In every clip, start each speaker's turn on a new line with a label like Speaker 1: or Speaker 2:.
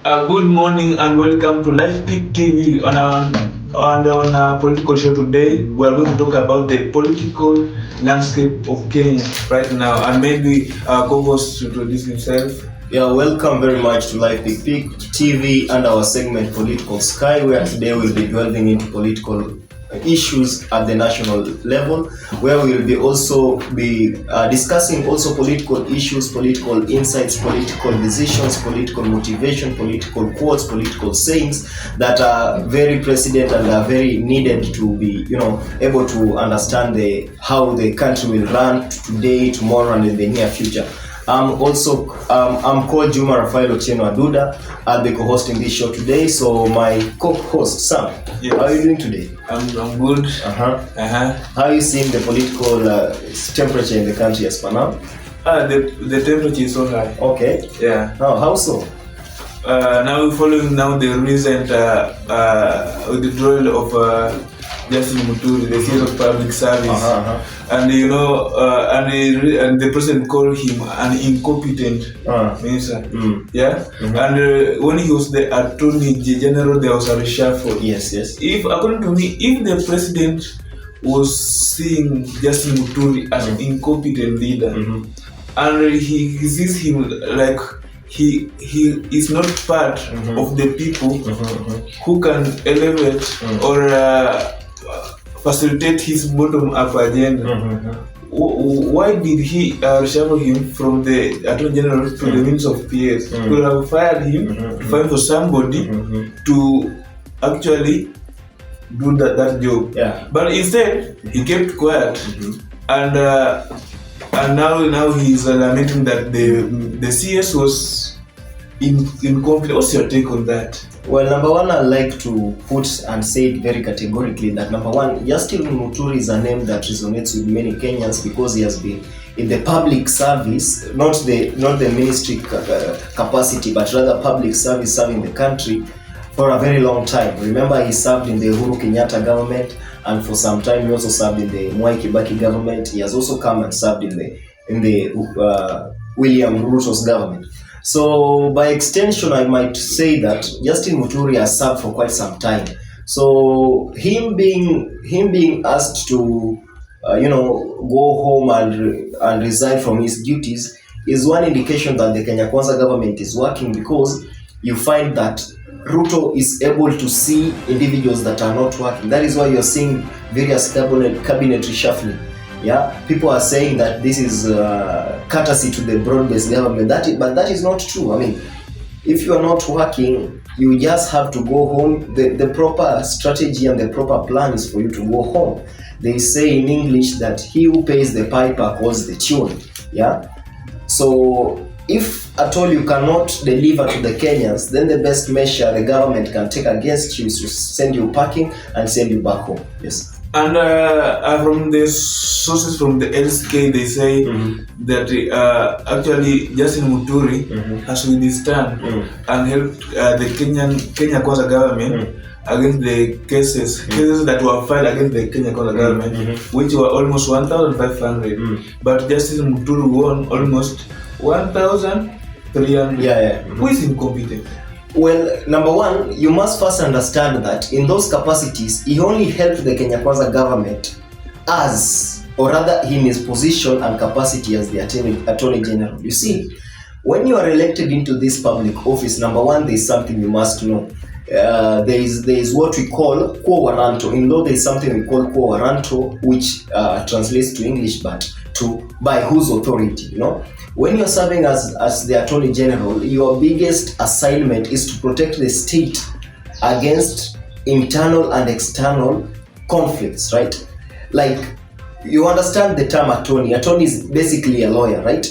Speaker 1: Good morning and welcome to Live Pick TV on our political show today. We are going to talk about the political landscape of Kenya right now, and maybe our co-host to introduce himself.
Speaker 2: Yeah, welcome very much to Live Pick TV and our segment Political Sky, where today we'll be delving into political issues at the national level, where we'll be discussing also political issues, political insights, political decisions, political motivation, political quotes, political sayings that are very precedent and are very needed to be, able to understand how the country will run today, tomorrow, and in the near future. I'm called Raphael Othieno Aduda. I'll be co-hosting this show today. So my co-host Sam,
Speaker 1: yes.
Speaker 2: How are you doing today?
Speaker 1: I'm good.
Speaker 2: How are you seeing the political temperature in the country as per now?
Speaker 1: The temperature is so high.
Speaker 2: Okay.
Speaker 1: Yeah.
Speaker 2: How so?
Speaker 1: Now following the recent withdrawal of Justin Muturi, the CS of public service, and and the president called him an incompetent minister. Yeah, and when he was the attorney general, there was a reshuffle.
Speaker 2: Yes.
Speaker 1: If according to me, if the president was seeing Justin Muturi as an incompetent leader, and he sees him like he is not part of the people who can elevate or facilitate his bottom-up agenda. Why did he reshuffle him from the Attorney General to the Minister of PS? He could have fired him to find for somebody to actually do that job.
Speaker 2: Yeah.
Speaker 1: But instead, he kept quiet, and now he's lamenting that the CS was incompetent. What's your take on that?
Speaker 2: Well, number one, I'd like to put and say it very categorically that number one, Justin Muturi is a name that resonates with many Kenyans because he has been in the public service, not the ministry capacity, but rather public service, serving the country for a very long time. Remember, he served in the Uhuru Kenyatta government, and for some time he also served in the Mwai Kibaki government. He has also come and served in the William Ruto's government. So by extension, I might say that Justin Muturi has served for quite some time. So him being asked to go home and resign from his duties is one indication that the Kenya Kwanza government is working, because you find that Ruto is able to see individuals that are not working. That is why you're seeing various cabinet reshuffling. Yeah, people are saying that this is courtesy to the broad-based government. But that is not true. I mean, if you are not working, you just have to go home. The proper strategy and the proper plan is for you to go home. They say in English that he who pays the piper calls the tune. Yeah. So if at all you cannot deliver to the Kenyans, then the best measure the government can take against you is to send you packing and send you back home. Yes.
Speaker 1: And from the sources from the LSK, they say that actually Justin Muturi has withstood and helped the Kenya Kwanza government against the cases that were filed against the Kenya Kwanza government, which were almost 1,500. But Justin Muturi won almost 1,300.
Speaker 2: Yeah.
Speaker 1: Who is incompetent?
Speaker 2: Well, number one, you must first understand that in those capacities, he only helped the Kenya Kwanza government in his position and capacity as the Attorney General. You see, when you are elected into this public office, number one, there is something you must know. There is what we call quo warranto. In law, there is something we call quo warranto, which translates to English, but by whose authority, When you're serving as the Attorney General, your biggest assignment is to protect the state against internal and external conflicts, right? Like, you understand the term attorney. Attorney is basically a lawyer, right?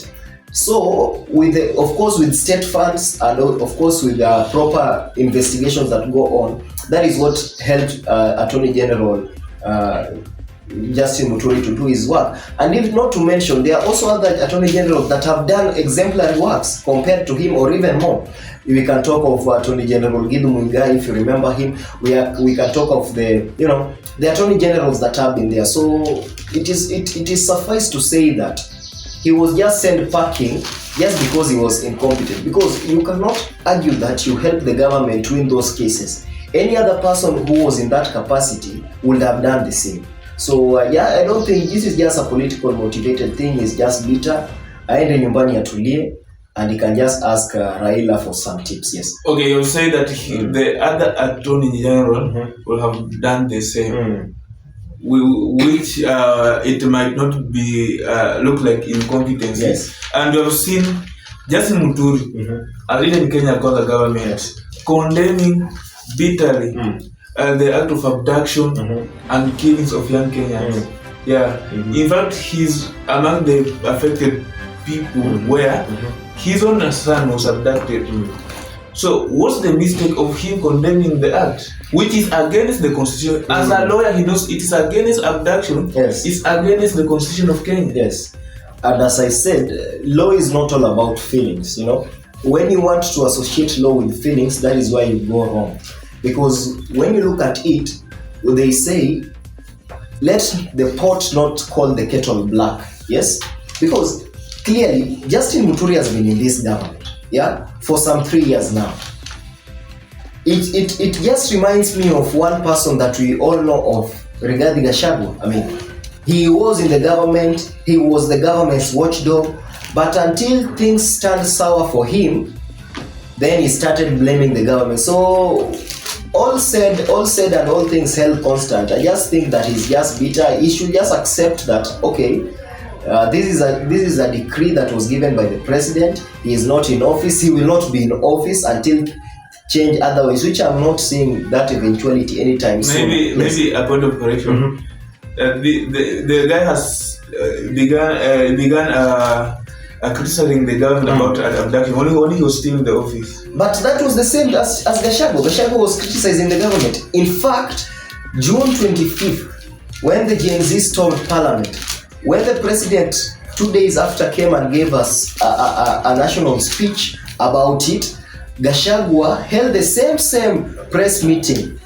Speaker 2: So, with state funds and of course with proper investigations that go on, that is what helped Attorney General Justin Muturi to do his work. And if not to mention, there are also other Attorney Generals that have done exemplary works compared to him, or even more. We can talk of Attorney General Gidu Muigai, if you remember him. We can talk of the Attorney Generals that have been there. So it is suffice to say that he was just sent packing just because he was incompetent. Because you cannot argue that you helped the government win those cases. Any other person who was in that capacity would have done the same. So I don't think this is just a political motivated thing. It's just bitter. Aende nyumbani atulie, and he can just ask Raila for some tips. Yes.
Speaker 1: Okay, you say that the other attorney general will have done the same, which it might not be look like incompetency.
Speaker 2: Yes.
Speaker 1: And you have seen Justin Muturi, a leader in Kenya called the government, condemning bitterly the act of abduction and killings of young Kenyans. In fact, he's among the affected people where his own son was abducted. So what's the mistake of him condemning the act, which is against the constitution? As a lawyer, he knows it is against abduction.
Speaker 2: Yes.
Speaker 1: It's against the constitution of Kenya.
Speaker 2: Yes. And as I said, law is not all about feelings. When you want to associate law with feelings, that is why you go wrong. Because when you look at it, they say, let the pot not call the kettle black. Yes? Because clearly, Justin Muturi has been in this government, for some 3 years now. It just reminds me of one person that we all know of, Rigathi Gachagua. I mean, he was in the government, he was the government's watchdog, but until things turned sour for him, then he started blaming the government. So all said and all things held constant, I just think that he's just bitter. He should just accept that, okay, this is a decree that was given by the president. He is not in office. He will not be in office until change otherwise, which I'm not seeing that eventuality anytime soon.
Speaker 1: Maybe a point of correction. The guy has began criticizing the government about abduction when he was still in the office. But
Speaker 2: that was the same as Gachagua. Gachagua was criticizing the government. In fact, June 25th, when the Gen Z stormed Parliament, when the president 2 days after came and gave us a national speech about it, Gachagua held the same press meeting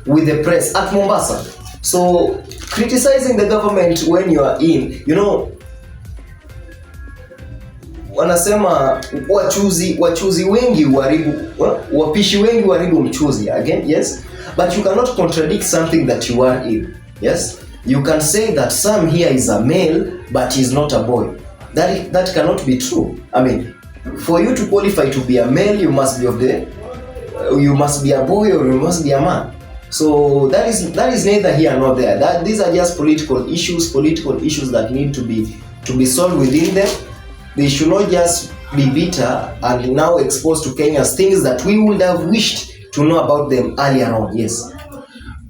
Speaker 2: with the press at Mombasa. So criticizing the government when you are in, wanasema wachuzi wengi uharibu, wapishi wengi uharibu mchuzi. Again, yes, but you cannot contradict something that you are in. Yes, you can say that Sam here is a male but he's not a boy. That cannot be true. I mean, for you to qualify to be a male, you must be you must be a boy or you must be a man. So that is neither here nor there. These are just political issues that need to be solved within them. They should not just be bitter and now exposed to Kenya's things that we would have wished to know about them earlier on. Yes.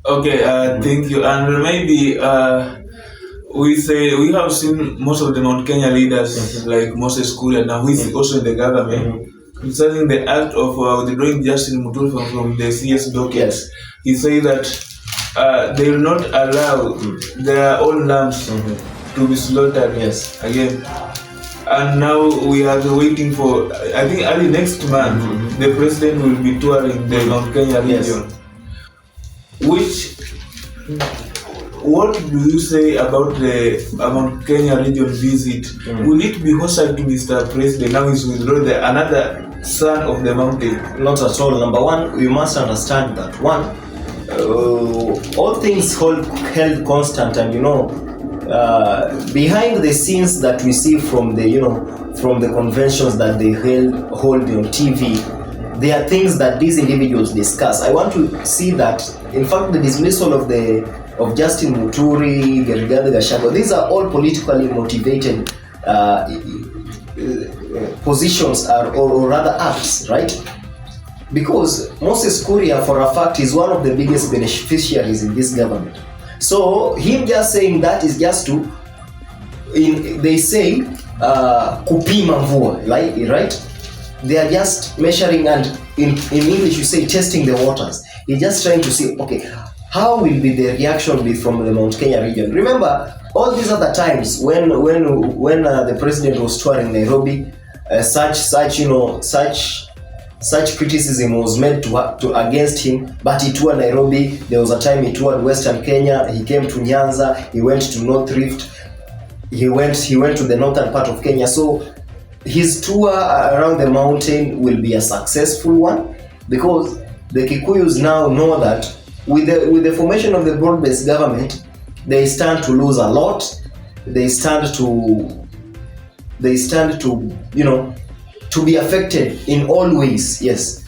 Speaker 1: Okay, thank you. And maybe we have seen most of the Mount Kenya leaders like Moses Kuria now, who is also in the government, concerning the act of withdrawing Justin Muturi from the CS docket.
Speaker 2: Yes.
Speaker 1: He says that they will not allow their own lambs to be slaughtered.
Speaker 2: Yes.
Speaker 1: Again. And now we are waiting for, I think early next month, the president will be touring the Mount Kenya region. What do you say about the Mount Kenya region visit? Will it be hostile to Mr. President? Now he's withdrawn another son of the mountain.
Speaker 2: Not at all. Number one, we must understand that all things held constant, and behind the scenes that we see from the conventions that they hold on TV, there are things that these individuals discuss. I want to see that, in fact, the dismissal of Justin Muturi, Rigathi Gachagua, these are all politically motivated positions or rather acts, right? Because Moses Kuria, for a fact, is one of the biggest beneficiaries in this government. So him just saying that is just to, they say, kupima mvua, right? They are just measuring, and in English you say testing the waters. He's just trying to see, okay, how will be the reaction be from the Mount Kenya region? Remember, all these other times when the president was touring Nairobi, such criticism was made to against him, but he toured Nairobi. There was a time he toured Western Kenya. He came to Nyanza. He went to North Rift. He went to the northern part of Kenya. So his tour around the mountain will be a successful one, because the Kikuyus now know that with the formation of the broad-based government, they stand to lose a lot. They stand to to be affected in all ways. Yes.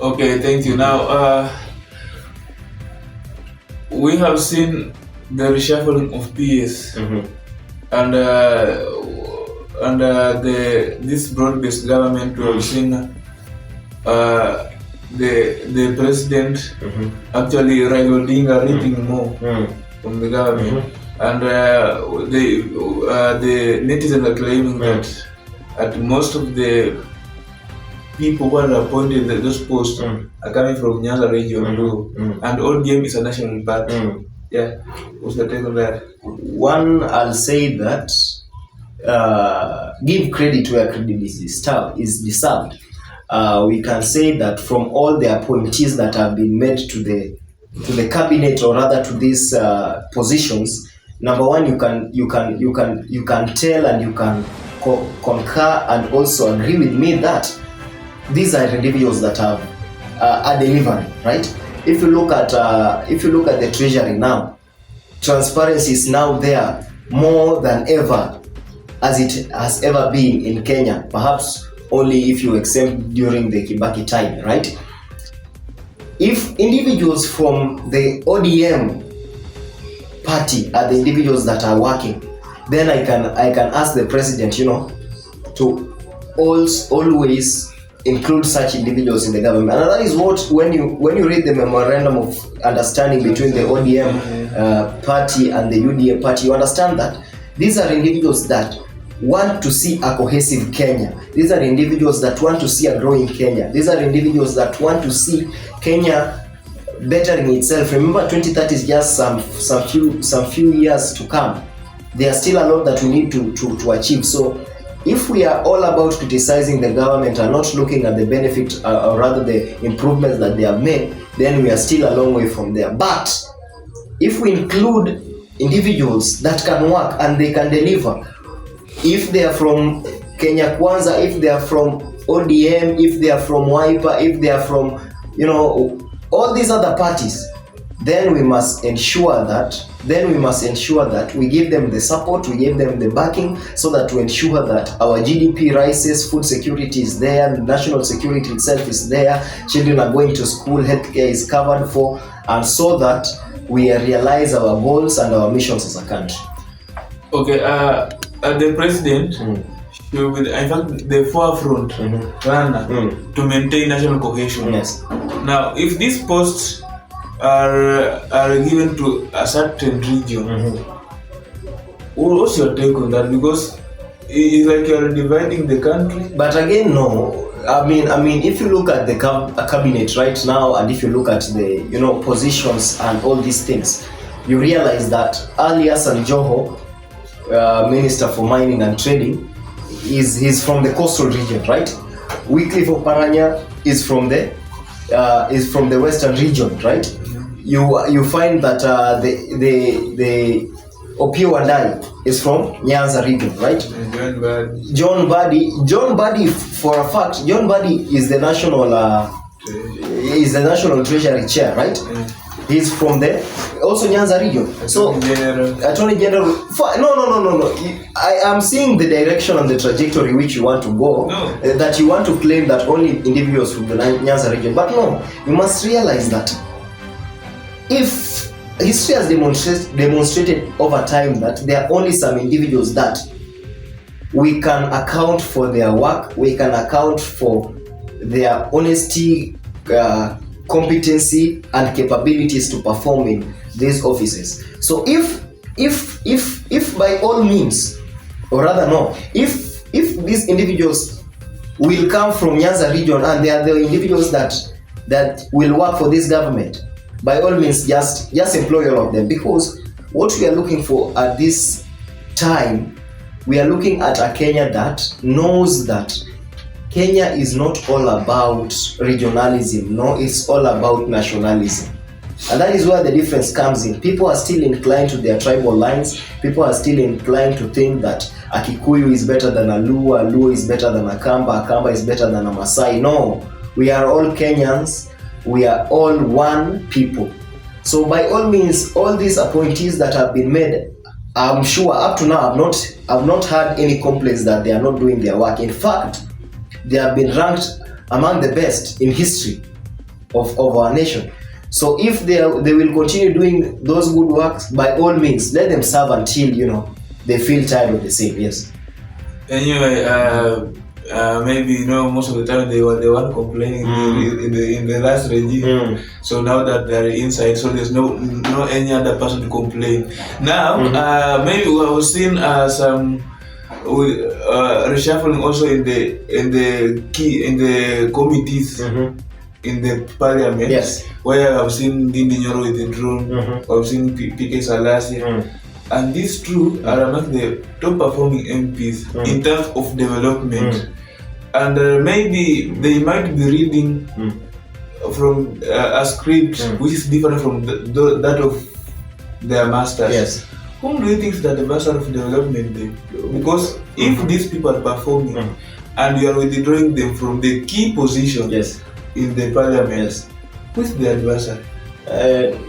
Speaker 1: Okay, thank you. Now, we have seen the reshuffling of PS, and this broad-based government. We have seen the president actually Raila Odinga reaping more from the government, and the netizens are claiming that at most of the people who are appointed at those posts are coming from Nyanza region, and ODM is a national party. Yeah, what's the take on that?
Speaker 2: One, I'll say that give credit where credit is deserved. We can say that from all the appointees that have been made to the cabinet, or rather to these positions, number one, you can tell and you can concur and also agree with me that these are individuals that have are delivering, right? If you look at the treasury now, transparency is now there more than ever, as it has ever been in Kenya. Perhaps only if you exempt during the Kibaki time, right? If individuals from the ODM party are the individuals that are working, then I can ask the president, to always include such individuals in the government. And that is what, when you read the memorandum of understanding between the ODM party and the UDA party, you understand that these are individuals that want to see a cohesive Kenya. These are individuals that want to see a growing Kenya. These are individuals that want to see Kenya bettering itself. Remember, 2030 is just some few years to come. There are still a lot that we need to achieve. So if we are all about criticizing the government and not looking at the benefit, or rather the improvements that they have made, then we are still a long way from there. But if we include individuals that can work and they can deliver, if they are from Kenya Kwanza, if they are from ODM, if they are from Wiper, if they are from all these other parties, then we must ensure that we give them the support, we give them the backing, so that to ensure that our GDP rises, food security is there, national security itself is there, children are going to school, healthcare is covered for, and so that we realize our goals and our missions as a country.
Speaker 1: Okay, the president should be, in fact, the forefront runner to maintain national cohesion.
Speaker 2: Yes.
Speaker 1: Now, if these posts are given to a certain region, what's your take on that? Because it's like you're dividing the country.
Speaker 2: But again, no. I mean, if you look at the cabinet right now, and if you look at the positions and all these things, you realize that Alias and Joho, Minister for Mining and Trading, he's from the coastal region, right? Wycliffe Oparanya is from the western region, right? You find that the Opiyo Wandayi is from Nyanza region, right? John Badi, for a fact, John Badi is the national treasury chair, right? He's from the also Nyanza region. Attorney General. No. I am seeing the direction and the trajectory which you want to go.
Speaker 1: No.
Speaker 2: That you want to claim that only individuals from the Nyanza region. But no, you must realize that if history has demonstrated over time that there are only some individuals that we can account for their work, we can account for their honesty, competency and capabilities to perform in these offices. So if by all means, or rather no, if these individuals will come from Nyanza region and they are the individuals that will work for this government, by all means just employ all of them, because what we are looking for at this time, we are looking at a Kenya that knows that Kenya is not all about regionalism, no, it's all about nationalism. And that is where the difference comes in. People are still inclined to their tribal lines. People are still inclined to think that a Kikuyu is better than a Luo is better than a Kamba is better than a Masai. No, we are all Kenyans. We are all one people. So by all means, all these appointees that have been made, I'm sure up to now I've not had any complaints that they are not doing their work. In fact, they have been ranked among the best in history of our nation. So if they will continue doing those good works, by all means, let them serve until they feel tired of the same. Yes.
Speaker 1: Anyway, maybe most of the time they were the one complaining in the last regime. So now that they're inside, so there's no any other person to complain. Now, maybe we have seen some reshuffling also in the committees. In the parliament,
Speaker 2: yes,
Speaker 1: where I've seen Ndindi Nyoro withdrawn, I've seen PK Salasi, and these two are among the top performing MPs in terms of development. And maybe they might be reading from a script which is different from that of their masters.
Speaker 2: Yes.
Speaker 1: Whom do you think is the master of development then? Because if these people are performing and you are withdrawing them from the key position,
Speaker 2: yes,
Speaker 1: in the parliament, who is the advisor?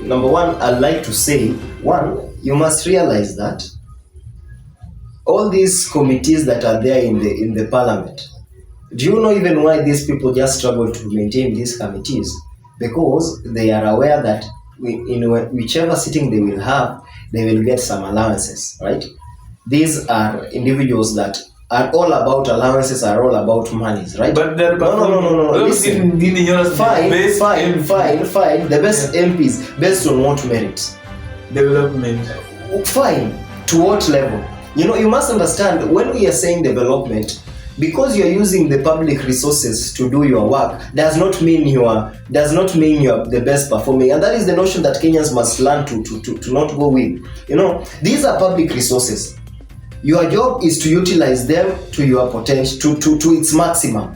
Speaker 2: Number one, I'd like to say, you must realize that all these committees that are there in the parliament, do you know even why these people just struggle to maintain these committees? Because they are aware that in whichever sitting they will have, they will get some allowances, right? These are individuals that are all about allowances, are all about monies, right?
Speaker 1: But they're
Speaker 2: no. Listen, fine. The best MPs based on what merit?
Speaker 1: Development.
Speaker 2: Fine. To what level? You must understand, when we are saying development, because you are using the public resources to do your work, does not mean you are the best performing, and that is the notion that Kenyans must learn to not go with. These are public resources. Your job is to utilize them to your potential, to its maximum,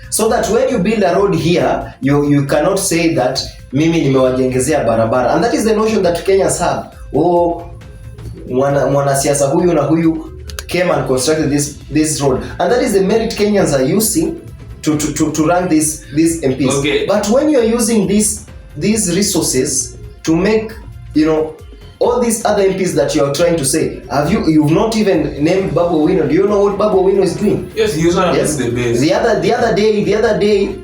Speaker 2: so that when you build a road here, you cannot say that mimi nimewajengezea barabara, and that is the notion that Kenyans have. Mwanasiasa huyu na huyu came and constructed this road, and that is the merit Kenyans are using to run these MPs.
Speaker 1: Okay.
Speaker 2: But when you are using these resources to make all these other MPs that you are trying to say, you've not even named Babu Owino. Do you know what Babu Owino is doing?
Speaker 1: Yes, he was one of the best.
Speaker 2: The other day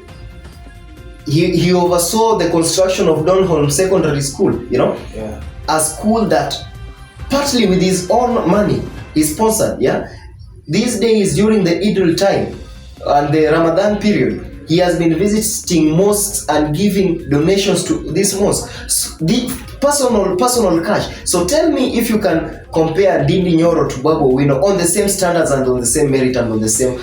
Speaker 2: he oversaw the construction of Donholm Secondary School,
Speaker 1: Yeah.
Speaker 2: A school that partly with his own money is sponsored, These days during the Eid time and the Ramadan period, he has been visiting mosques and giving donations to these mosques. The personal cash. So tell me if you can compare Ndindi Nyoro to Babu Owino on the same standards and on the same merit and on the same,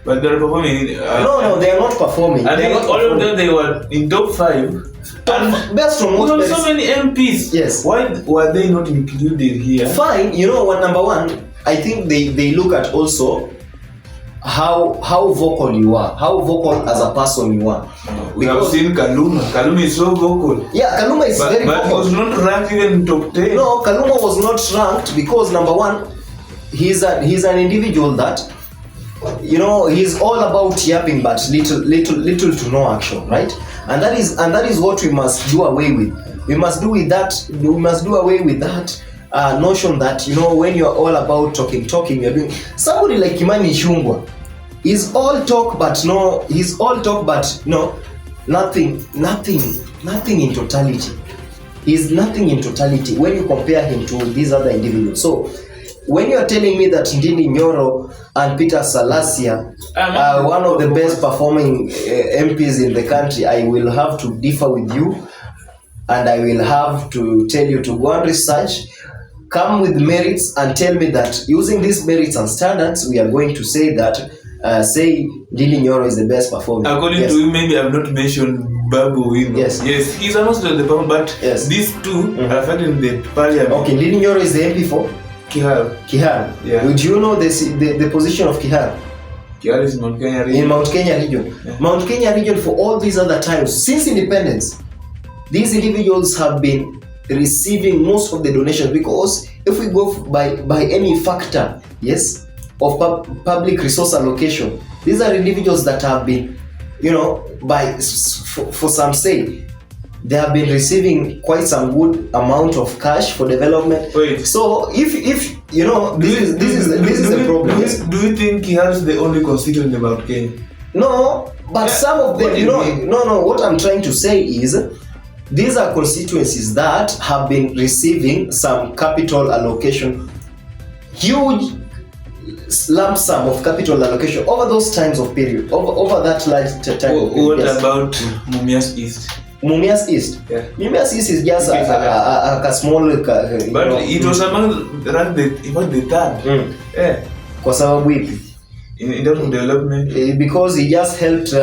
Speaker 1: But they're performing.
Speaker 2: No, they are not performing.
Speaker 1: I think all of them, they were in top 5. And
Speaker 2: best from most
Speaker 1: so many MPs.
Speaker 2: Yes.
Speaker 1: Why were they not included here?
Speaker 2: Fine. Number one, I think they look at also how vocal you are, how vocal as a person you are.
Speaker 1: We have seen Kaluma. Kaluma is so vocal.
Speaker 2: Yeah, Kaluma is very vocal.
Speaker 1: But he was not ranked even in top 10.
Speaker 2: No, Kaluma was not ranked because number one, he's an individual that he's all about yapping but little to no action, right? And that is what we must do away with. We must do away with that notion that when you're all about talking, you're doing. Somebody like Kimani Ichung'wah, he's all talk but nothing in totality. He's nothing in totality when you compare him to these other individuals. So when you're telling me that Ndindi Nyoro and Peter Salasia are one of the best performing MPs in the country, I will have to differ with you, and I will have to tell you to go and research, come with merits, and tell me that using these merits and standards, we are going to say that Ndindi Nyoro is the best performer.
Speaker 1: According to you, maybe I have not mentioned Babu Owino.
Speaker 2: Yes,
Speaker 1: he's almost the performer, but these two are fighting the parliament.
Speaker 2: Okay, Ndindi Nyoro is the MP for
Speaker 1: Kihara.
Speaker 2: Yeah. Would you know the position of Kihara?
Speaker 1: Kihara is Mount Kenya region.
Speaker 2: In Mount Kenya region. Yeah. Mount Kenya region for all these other times since independence these individuals have been receiving most of the donations, because if we go by any factor, yes, of public resource allocation, these are individuals that have been, for some say, they have been receiving quite some good amount of cash for development.
Speaker 1: Wait.
Speaker 2: So if this is the problem.
Speaker 1: Do you think he has the only constituent about Kenya?
Speaker 2: No, but some of them, no. What I'm trying to say is, these are constituencies that have been receiving some capital allocation, huge lump sum of capital allocation over those times of period, over that large time.
Speaker 1: What about Mumias East?
Speaker 2: Mumias East?
Speaker 1: Yeah.
Speaker 2: Mumias East is just a small...
Speaker 1: but it was among the third. Yeah.
Speaker 2: Kwa sababu ipi?
Speaker 1: In terms of development,
Speaker 2: because he just helped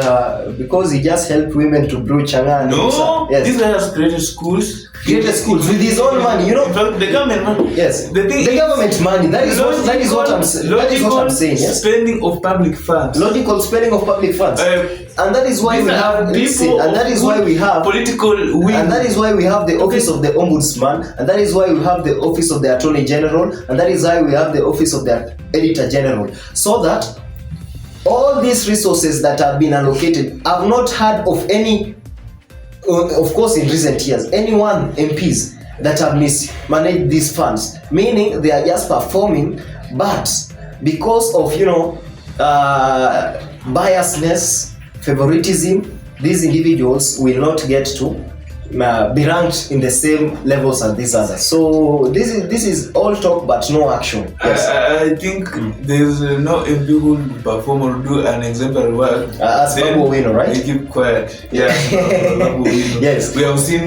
Speaker 2: women to brew chang'an.
Speaker 1: No,
Speaker 2: yes.
Speaker 1: This guy has created schools.
Speaker 2: With his own money,
Speaker 1: In fact, the government money.
Speaker 2: Yes,
Speaker 1: the
Speaker 2: government money. That is what I'm saying. Yes?
Speaker 1: Spending of public funds.
Speaker 2: Logical spending of public funds. And that is why we have
Speaker 1: political will.
Speaker 2: And that is why we have the office of the ombudsman, and that is why we have the office of the attorney general, and that is why we have the office of the editor general, so that all these resources that have been allocated, I've not heard of any, of course in recent years, anyone MPs that have mismanaged these funds, meaning they are just performing, but because of biasness, favoritism, these individuals will not get to be ranked in the same levels as these others. So this is all talk but no action. Yes.
Speaker 1: I think there's no MP who will perform or do an exemplary work.
Speaker 2: As Babu Owino, right?
Speaker 1: They keep quiet. Yeah. Babu Owino.
Speaker 2: Yes.
Speaker 1: We have seen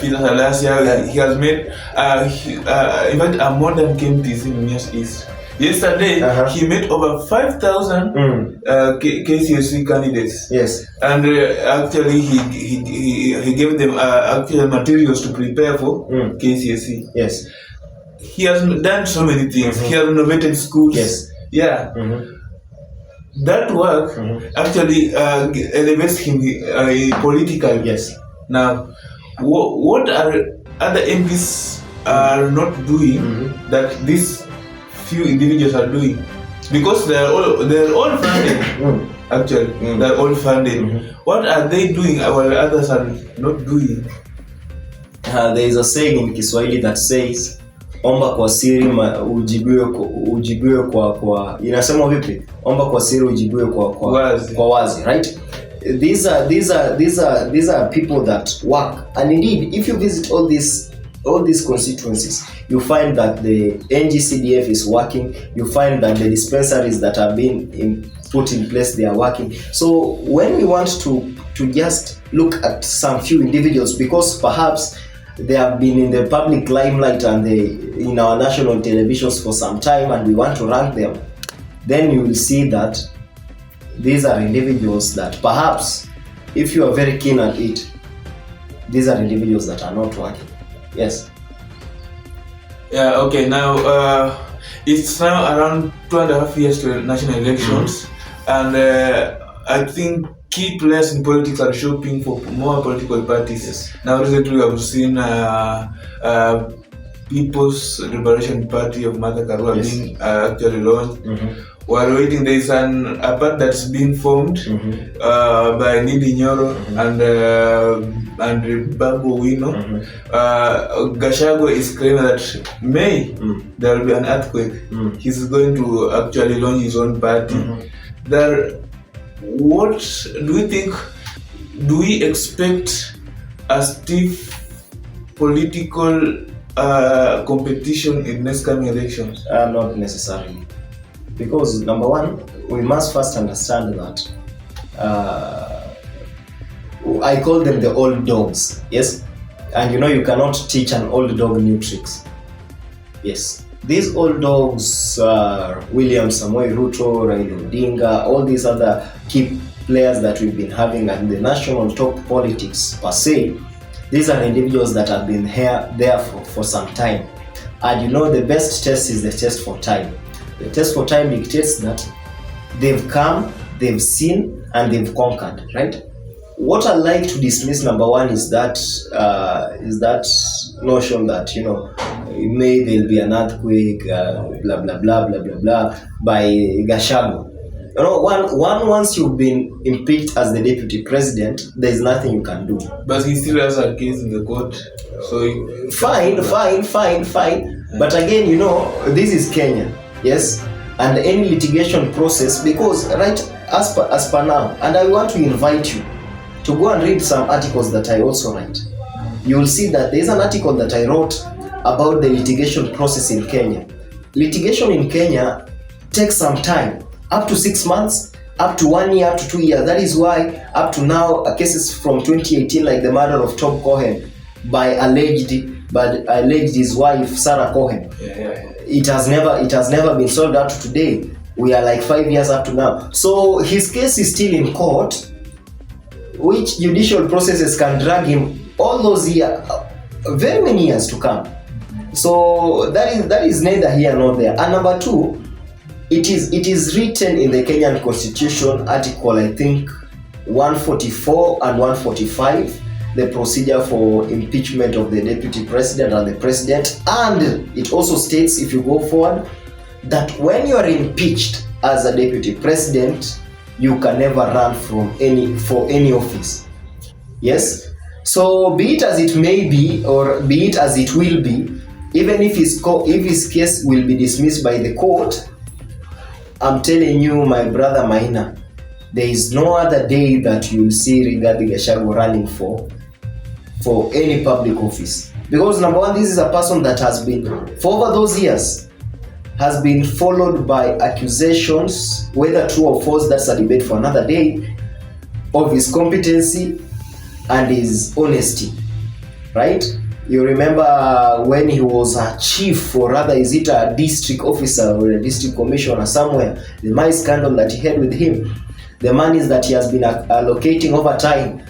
Speaker 1: Peter Salasia. He has made in fact a modern KMTC in Mumias East. Yesterday, he met over 5,000 KCSE candidates.
Speaker 2: Yes.
Speaker 1: And actually, he gave them actual materials to prepare for KCSE.
Speaker 2: Yes.
Speaker 1: He has done so many things. He has renovated schools.
Speaker 2: Yes.
Speaker 1: Yeah. That work actually elevates him politically.
Speaker 2: Yes.
Speaker 1: Now, what are other MPs are not doing that this few individuals are doing? Because they're all funded. Actually, they're all funded. What are they doing while others are not doing?
Speaker 2: There is a saying in Kiswahili that says, omba kwa siri ujibiwe kwa inasema vipi? Omba kwa siri ujibiwe kwa wazi, right? These are people that work, and indeed, if you visit all these constituencies, you find that the NGCDF is working. You find that the dispensaries that have been put in place, they are working. So when we want to just look at some few individuals, because perhaps they have been in the public limelight and in our national televisions for some time, and we want to rank them, then you will see that these are individuals that perhaps, if you are very keen at it, these are individuals that are not working. Yes.
Speaker 1: Yeah, okay, now it's now around 2.5 years to national elections, and I think key players in politics are shopping for more political parties.
Speaker 2: Yes.
Speaker 1: Now recently we have seen People's Liberation Party of Martha Karua being actually launched. While waiting, there is a party that's being formed by Nidi Nyoro and Babu Owino. Gachagua is claiming that May there will be an earthquake. He's going to actually launch his own party. What do you think? Do we expect a stiff political competition in next coming elections?
Speaker 2: Not necessarily. Because number one, we must first understand that I call them the old dogs, yes? And you cannot teach an old dog new tricks. Yes. These old dogs, William Samoei Ruto, Raila Odinga, all these other key players that we've been having at the national top politics per se, these are individuals that have been there for some time. And the best test is the test for time. The test for time dictates that they've come, they've seen, and they've conquered, right? what I like to dismiss, number one, is that notion that, you know, may there'll be an earthquake, blah blah blah blah blah blah, by Gachagua. You know, once you've been impeached as the deputy president, there's nothing you can do.
Speaker 1: But he still has a case in the court, so
Speaker 2: fine. But again, you know, this is Kenya, yes, and any litigation process, because right as per now, and I want to invite you to go and read some articles that I also write. You will see that there's an article that I wrote about the litigation process in Kenya. Litigation in Kenya takes some time, up to 6 months, up to 1 year, up to 2 years. That is why up to now cases from 2018, like the murder of Tom Cohen by alleged his wife Sarah Cohen. It has never been solved up to today. We are like 5 years up to now. So his case is still in court, which judicial processes can drag him all those years, very many years to come. So that is neither here nor there. And number two, it is written in the Kenyan Constitution, article I think 144 and 145, the procedure for impeachment of the deputy president and the president. And it also states, if you go forward, that when you are impeached as a deputy president, you can never run for any office. Yes? So be it as it may be, or be it as it will be, even if his case will be dismissed by the court, I'm telling you, my brother Maina, there is no other day that you'll see Rigathi Gachagua running for any public office. Because number one, this is a person that has been, for over those years, has been followed by accusations, whether true or false, that's a debate for another day, of his competency and his honesty, right? You remember when he was a chief, or rather is it a district officer or a district commissioner somewhere, the money scandal that he had with him, the monies that he has been allocating over time.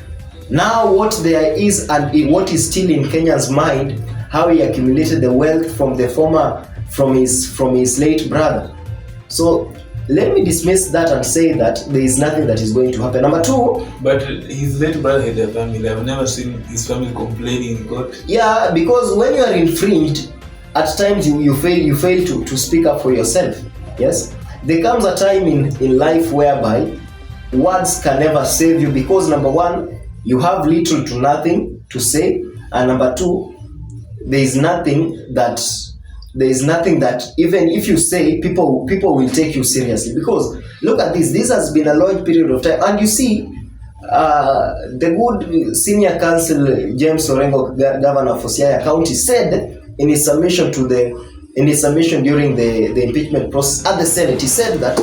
Speaker 2: Now what there is, and what is still in Kenya's mind, how he accumulated the wealth from his late brother. So let me dismiss that and say that there is nothing that is going to happen. Number two,
Speaker 1: but his late brother had a family. I've never seen his family complaining in court.
Speaker 2: Yeah, because when you are infringed, at times you fail to speak up for yourself. Yes, there comes a time in life whereby words can never save you, because number one, you have little to nothing to say, and number two, there is nothing that even if you say, people will take you seriously. Because look at this has been a long period of time, and you see the good senior counsel James Orengo, governor for Siaya County, said in his submission during the impeachment process at the Senate, he said that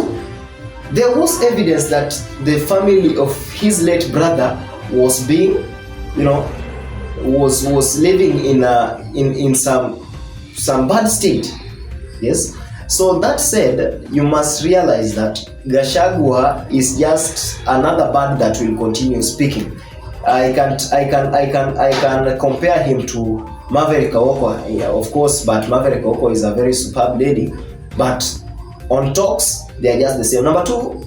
Speaker 2: there was evidence that the family of his late brother was being, you know, was living in some bad state. Yes. So that said, you must realize that Gachagua is just another bird that will continue speaking. I can compare him to Maverick Aoko, yeah, of course, but Maverick Aoko is a very superb lady. But on talks, they are just the same. Number two,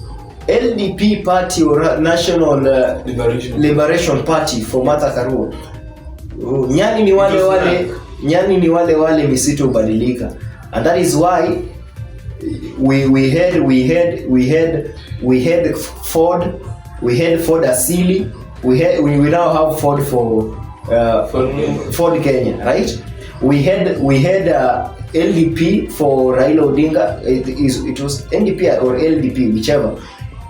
Speaker 2: LDP party, or National Liberation Party for Martha Karua. Nyani ni wale misitu hubadilika, and that is why we had Ford Asili, we now have Ford for Ford Kenya, right? We had LDP for Raila Odinga. It was NDP or LDP, whichever.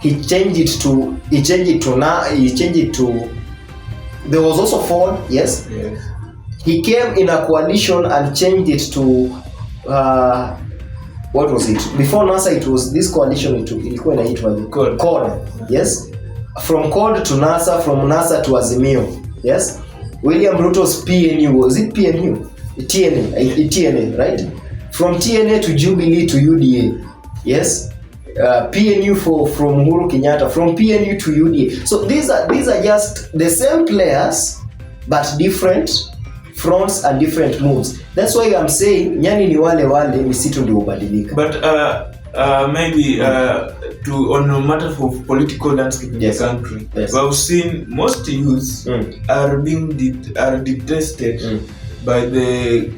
Speaker 2: He changed it to there was also Ford, yes. He came in a coalition and changed it to what was it? Before NASA, it was this coalition. Ilikuwa inaitwa CORD, yes. From CORD to NASA, from NASA to Azimio, yes. William Ruto's PNU, was it PNU? TNA, right? From TNA to Jubilee to UDA, yes. PNU from Uhuru Kenyatta, from PNU to UDA. So these are just the same players, but different fronts and different moves. That's why I'm saying nyani ni wale misitu ndio hubadilika.
Speaker 1: But maybe to on a matter of political landscape in the country,
Speaker 2: yes.
Speaker 1: we've seen most youths are being detested by the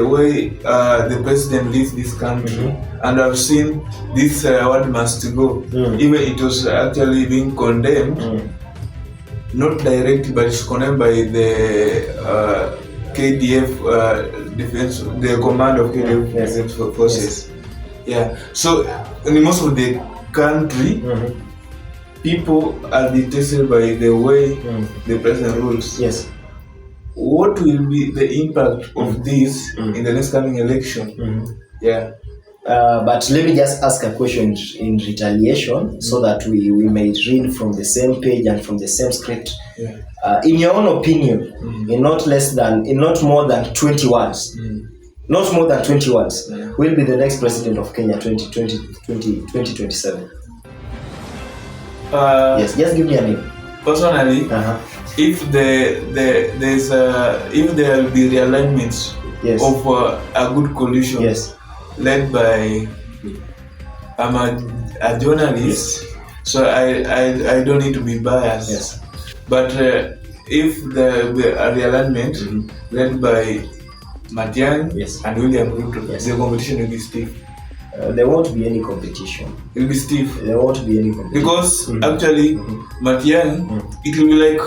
Speaker 1: way the president leads this country, and I've seen this word must go. Even it was actually being condemned, not directly, but it's condemned by the KDF defense, the command of KDF defense forces. Yeah. So in most of the country, people are detested by the way the president rules.
Speaker 2: Yes.
Speaker 1: What will be the impact of this in the next coming election? Yeah.
Speaker 2: But let me just ask a question in retaliation so that we may read from the same page and from the same script.
Speaker 1: Yeah.
Speaker 2: In your own opinion, in not more than 20 words, not more than 20 words, will be the next president of Kenya 2027? Yes, just give me a name.
Speaker 1: Personally, if there will be realignments of a good coalition led by I'm a journalist, so I don't need to be biased. But if there will be a realignment led by Matiang'i and William Ruto, the competition will be stiff.
Speaker 2: There won't be any competition.
Speaker 1: It will be stiff.
Speaker 2: There won't be any competition.
Speaker 1: Because actually, Matiang'i, it will be like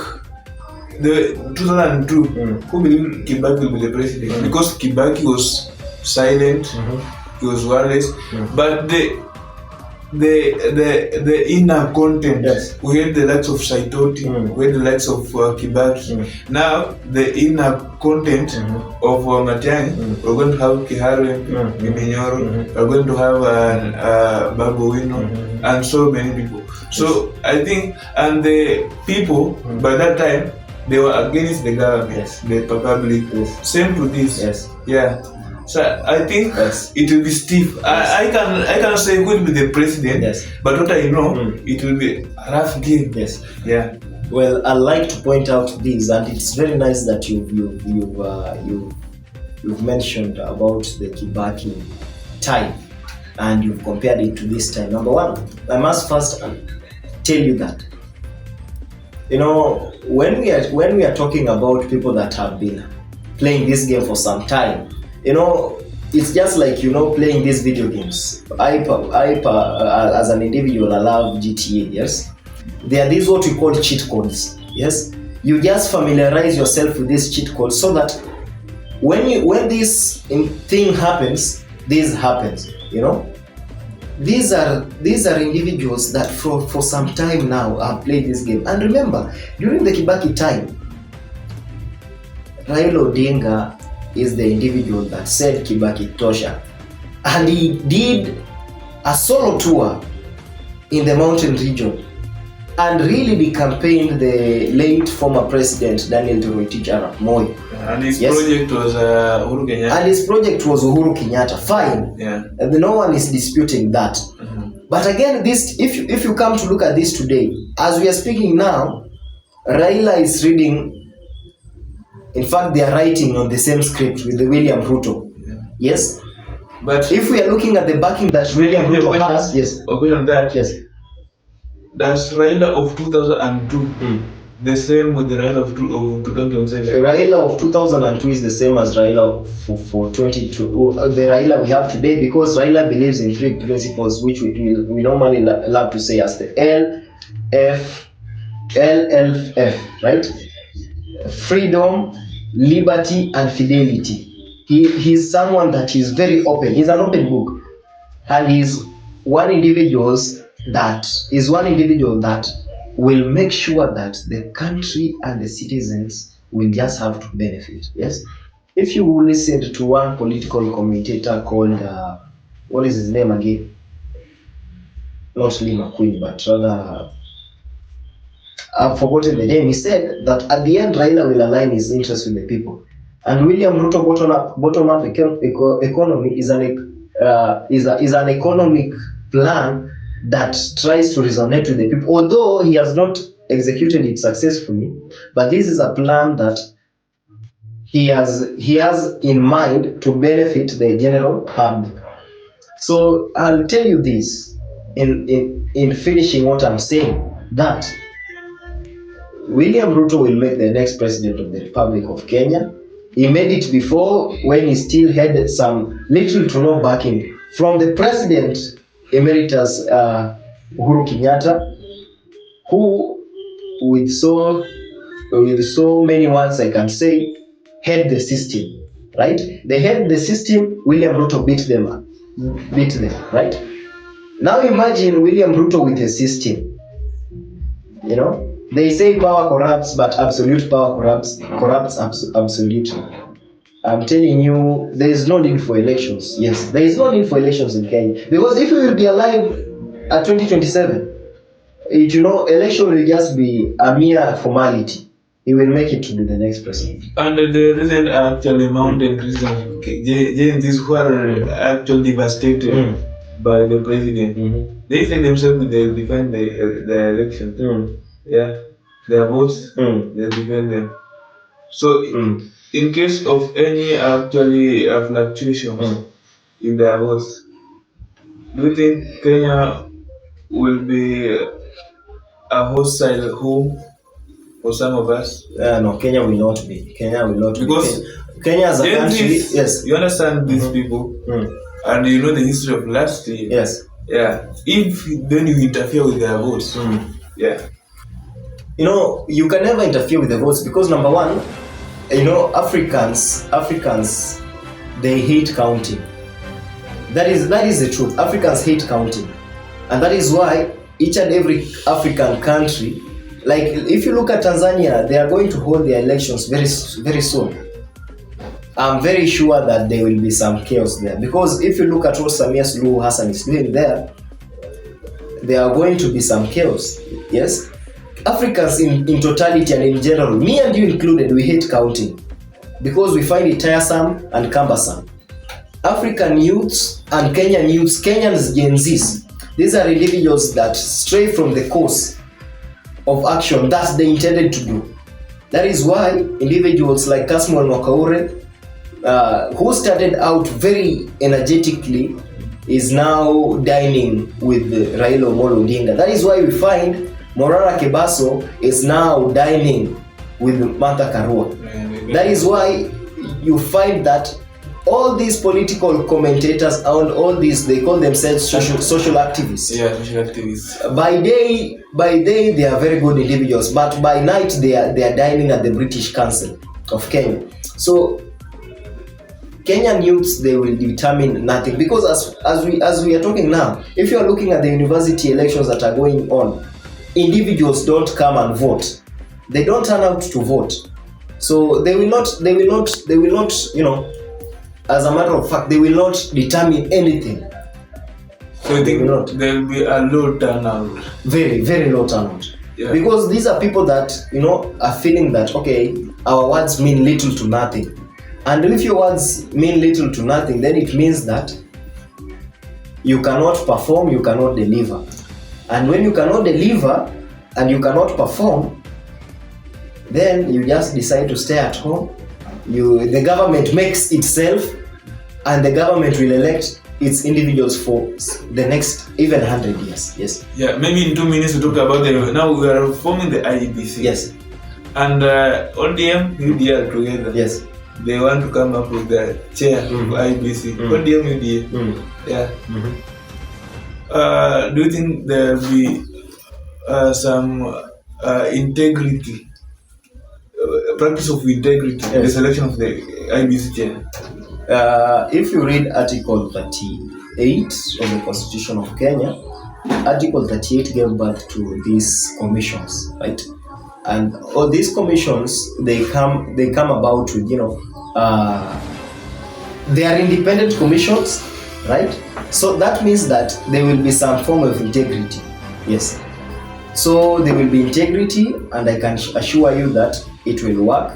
Speaker 1: the 2002, who believed Kibaki will be the president? Because Kibaki was silent, he was wireless, but the inner content, we had the likes of Saitoti, we had the likes of Kibaki. Now the inner content of Matiang'i, we're going to have Kiharu Iminyoro, we're going to have Babu Wino, and so many people. So I think, and the people by that time, they were against the government, the public. Same to this. Yeah. So I think it will be stiff. I can say who will be the president, but what I know, it will be a rough game. Yeah.
Speaker 2: Well, I like to point out this, and it's very nice that you've mentioned about the Kibaki time, and you've compared it to this time. Number one, I must first tell you that, when we are talking about people that have been playing this game for some time, it's just like playing these video games. I as an individual, I love GTA. Yes, there are these what we call cheat codes. Yes, you just familiarize yourself with these cheat codes so that when this thing happens, this happens. These are individuals that for some time now have played this game. And remember, during the Kibaki time, Raila Odinga is the individual that said Kibaki tosha, and he did a solo tour in the mountain region and really campaigned the late former president Daniel Toroitich Arap Moi.
Speaker 1: And his project was Uhuru
Speaker 2: Kenyatta. Fine. And no one is disputing that. But again, this, if you come to look at this today, as we are speaking now, Raila is reading. In fact, they are writing on the same script with the William Ruto. Yes.
Speaker 1: But
Speaker 2: if we are looking at the backing that William Ruto has,
Speaker 1: that's Raila of 2002. The same with the Raila of 2007.
Speaker 2: The Raila of 2002 is the same as Raila for 22. The Raila we have today, because Raila believes in three principles, which we normally love to say as the LLF, right? Freedom, liberty, and fidelity. He's someone that is very open. He's an open book, and he's one individual that will make sure that the country and the citizens will just have to benefit. Yes. If you listen to one political commentator called what is his name again? Not Lee McQueen, but rather I've forgotten the name. He said that at the end, Raila will align his interests with the people, and William Ruto bottom up economy is an economic plan that tries to resonate with the people. Although he has not executed it successfully, but this is a plan that he has in mind to benefit the general public. So I'll tell you this in finishing what I'm saying, that William Ruto will make the next president of the Republic of Kenya. He made it before when he still had some little to no backing from the president emeritus Uhuru Kenyatta, who with so many words I can say had the system, right? They had the system. William Ruto beat them, right? Now imagine William Ruto with a system. You know, they say power corrupts, but absolute power corrupts absolutely. I'm telling you, there is no need for elections. Yes, there is no need for elections in Kenya, because if we will be alive at 2027, election will just be a mere formality. He will make it to be the next president.
Speaker 1: And the reason actually mountain reason, these who are actually devastated by the president, they say themselves they defend the election. Yeah, their votes, they defend them. So, in case of any actually fluctuations in their votes, do you think Kenya will be a hostile home for some of us?
Speaker 2: No, Kenya will not be.
Speaker 1: Because
Speaker 2: Kenya as a country, yes.
Speaker 1: You understand these people, and you know the history of last year.
Speaker 2: Yes.
Speaker 1: Yeah. If then you interfere with their votes, yeah.
Speaker 2: You can never interfere with the votes, because number one, Africans, they hate counting. That is the truth. Africans hate counting, and that is why each and every African country, like if you look at Tanzania, they are going to hold their elections very, very soon. I'm very sure that there will be some chaos there, because if you look at what Samia Suluhu Hassan is doing there are going to be some chaos. Yes, Africans in totality and in general, me and you included, we hate counting because we find it tiresome and cumbersome. African youths and Kenyan youths, Kenyans, Gen Zs, these are individuals that stray from the course of action that they intended to do. That is why individuals like Samwel Mwakaure, who started out very energetically, is now dining with Raila Amolo Odinga. That is why we find Morara Kebaso is now dining with Martha Karua. That is why you find that all these political commentators and all these, they call themselves social activists.
Speaker 1: Yeah, social activists.
Speaker 2: By day they are very good individuals, but by night they are dining at the British Council of Kenya. So Kenyan youths, they will determine nothing, because as we are talking now, if you are looking at the university elections that are going on, individuals don't come and vote. They don't turn out to vote. So they will not, as a matter of fact, they will not determine anything.
Speaker 1: So I think there will be a low turnout.
Speaker 2: Very, very low turnout. Yeah. Because these are people that, are feeling that, okay, our words mean little to nothing. And if your words mean little to nothing, then it means that you cannot perform, you cannot deliver. And when you cannot deliver and you cannot perform, then you just decide to stay at home. The government makes itself, and the government will elect its individuals for the next even 100 years. Yes.
Speaker 1: Yeah, maybe in 2 minutes we talk about now we are forming the IEBC.
Speaker 2: Yes.
Speaker 1: And ODM, UDA together.
Speaker 2: Yes.
Speaker 1: They want to come up with the chair of IEBC. ODM, UDA. Yeah. Do you think there will be some integrity, practice of integrity in the selection of the IEBC chair?
Speaker 2: If you read Article 38 of the Constitution of Kenya, Article 38 gave birth to these commissions, right? And all these commissions, they come about with, they are independent commissions, right? So that means that there will be some form of integrity. Yes. So there will be integrity, and I can assure you that it will work,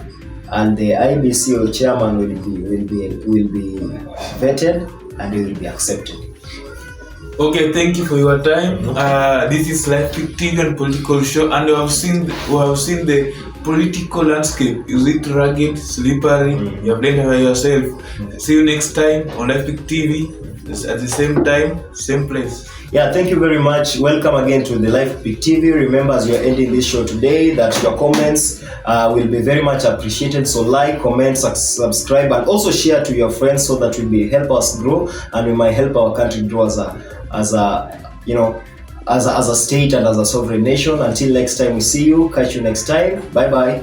Speaker 2: and the IBC or chairman will be vetted, and he will be accepted.
Speaker 1: Okay, thank you for your time. This is Life TV and Political Show, and we have seen the political landscape, is it rugged, slippery? You have done it yourself. See you next time on Epic TV. At the same time, same place.
Speaker 2: Yeah, thank you very much. Welcome again to the Live Pick TV. Remember, as we are ending this show today, that your comments will be very much appreciated. So like, comment, subscribe, and also share to your friends so that will help us grow, and we might help our country grow as a state and as a sovereign nation. Until next time, we see you. Catch you next time. Bye bye.